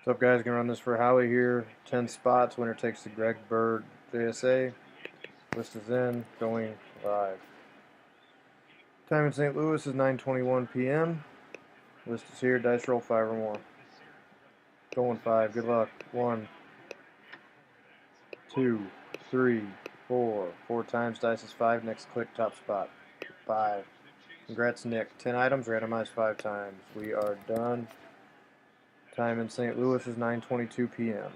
What's up, guys? Gonna run this for Howie here. 10 spots. Winner takes the Greg Bird JSA. List is in. Going live. Time in St. Louis is 9:21 p.m. List is here. Dice roll 5 or more. Going 5. Good luck. 1, 2, 3, 4. 4 times. Dice is 5. Next click. Top spot. 5. Congrats, Nick. 10 items. Randomized 5 times. We are done. Time in St. Louis is 9:22 p.m.